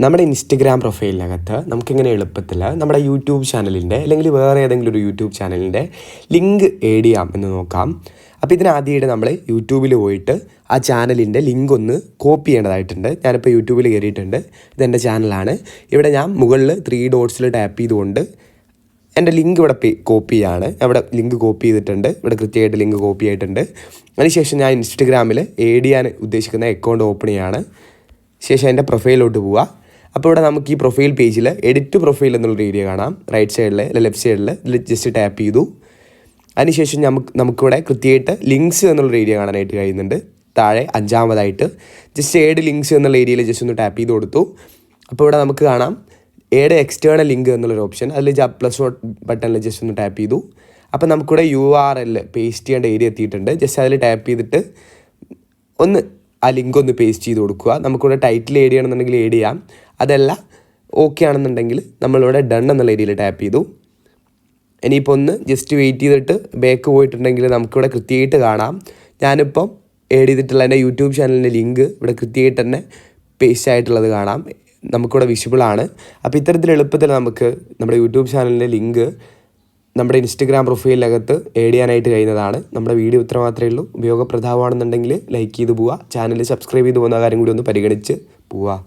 നമ്മുടെ ഇൻസ്റ്റഗ്രാം പ്രൊഫൈലിനകത്ത് നമുക്കിങ്ങനെ എളുപ്പത്തിൽ നമ്മുടെ യൂട്യൂബ് ചാനലിൻ്റെ അല്ലെങ്കിൽ വേറെ ഏതെങ്കിലും ഒരു യൂട്യൂബ് ചാനലിൻ്റെ ലിങ്ക് ആഡ് ചെയ്യാം എന്ന് നോക്കാം. അപ്പോൾ ഇതിനാദ്യമായിട്ട് നമ്മൾ യൂട്യൂബിൽ പോയിട്ട് ആ ചാനലിൻ്റെ ലിങ്ക് ഒന്ന് കോപ്പി ചെയ്യേണ്ടതായിട്ടുണ്ട്. ഞാനിപ്പോൾ യൂട്യൂബിൽ കയറിയിട്ടുണ്ട്. ഇതെൻ്റെ ചാനലാണ്. ഇവിടെ ഞാൻ മുകളിൽ 3 ഡോട്ട്സിൽ ടാപ്പ് ചെയ്തുകൊണ്ട് എൻ്റെ ലിങ്ക് ഇവിടെ കോപ്പി ചെയ്യാണ്. അവിടെ ലിങ്ക് കോപ്പി ചെയ്തിട്ടുണ്ട്. ഇവിടെ കൃത്യമായിട്ട് ലിങ്ക് കോപ്പി ആയിട്ടുണ്ട്. അതിനുശേഷം ഞാൻ ഇൻസ്റ്റഗ്രാമിൽ ആഡ് ചെയ്യാൻ ഉദ്ദേശിക്കുന്ന അക്കൗണ്ട് ഓപ്പൺ ചെയ്യാണ്. ശേഷം എൻ്റെ പ്രൊഫൈലിലോട്ട് പോവുക. അപ്പോൾ ഇവിടെ നമുക്ക് ഈ പ്രൊഫൈൽ പേജിൽ എഡിറ്റ് പ്രൊഫൈൽ എന്നുള്ളൊരു ഏരിയ കാണാം. റൈറ്റ് സൈഡിൽ അല്ലെങ്കിൽ ലെഫ്റ്റ് സൈഡിൽ ഇതിൽ ജസ്റ്റ് ടാപ്പ് ചെയ്തു. അതിനുശേഷം നമുക്കിവിടെ കൃത്യമായിട്ട് ലിങ്ക്സ് എന്നുള്ളൊരു ഏരിയ കാണാനായിട്ട് കഴിയുന്നുണ്ട്. താഴെ 5-ാമതായിട്ട് ജസ്റ്റ് ഏഡ് ലിങ്ക്സ് എന്നുള്ള ഏരിയയിൽ ജസ്റ്റ് ഒന്ന് ടാപ്പ് ചെയ്ത് കൊടുത്തു. അപ്പോൾ ഇവിടെ നമുക്ക് കാണാം ഏഡ് എക്സ്റ്റേണൽ ലിങ്ക് എന്നുള്ളൊരു ഓപ്ഷൻ. അതിൽ പ്ലസ് ബട്ടണിൽ ജസ്റ്റ് ഒന്ന് ടാപ്പ് ചെയ്തു. അപ്പോൾ നമുക്കിവിടെ URL പേസ്റ്റ് ചെയ്യേണ്ട ഏരിയ എത്തിയിട്ടുണ്ട്. ജസ്റ്റ് അതിൽ ടാപ്പ് ചെയ്തിട്ട് ഒന്ന് ആ ലിങ്ക് ഒന്ന് പേസ്റ്റ് ചെയ്ത് കൊടുക്കുക. നമുക്കിവിടെ ടൈറ്റിൽ ആഡ് ചെയ്യണമെന്നുണ്ടെങ്കിൽ ആഡ് ചെയ്യാം. അതല്ല ഓക്കെ ആണെന്നുണ്ടെങ്കിൽ നമ്മളിവിടെ ഡൺ എന്നുള്ള ഏരിയയിൽ ടാപ്പ് ചെയ്തു. ഇനിയിപ്പോൾ ഒന്ന് ജസ്റ്റ് വെയിറ്റ് ചെയ്തിട്ട് ബാക്ക് പോയിട്ടുണ്ടെങ്കിൽ നമുക്കിവിടെ കൃത്യമായിട്ട് കാണാം. ഞാനിപ്പം ആഡ് ചെയ്തിട്ടുള്ള എൻ്റെ യൂട്യൂബ് ചാനലിൻ്റെ ലിങ്ക് ഇവിടെ കൃത്യമായിട്ട് തന്നെ പേസ്റ്റ് ആയിട്ടുള്ളത് കാണാം. നമുക്കിവിടെ വിസിബിളാണ്. അപ്പോൾ ഇത്തരത്തിൽ എളുപ്പത്തിൽ നമുക്ക് നമ്മുടെ യൂട്യൂബ് ചാനലിൻ്റെ ലിങ്ക് നമ്മുടെ ഇൻസ്റ്റഗ്രാം പ്രൊഫൈലിനകത്ത് ആഡ് ചെയ്യാനായിട്ട് കഴിയുന്നതാണ്. നമ്മുടെ വീഡിയോ ഇത്ര മാത്രമേ ഉള്ളൂ. ഉപയോഗപ്രദമാണെന്നുണ്ടെങ്കിൽ ലൈക്ക് ചെയ്ത് പോവുക. ചാനൽ സബ്സ്ക്രൈബ് ചെയ്ത് പോകുന്ന കാര്യം കൂടി ഒന്ന് പരിഗണിച്ച് പോവുക.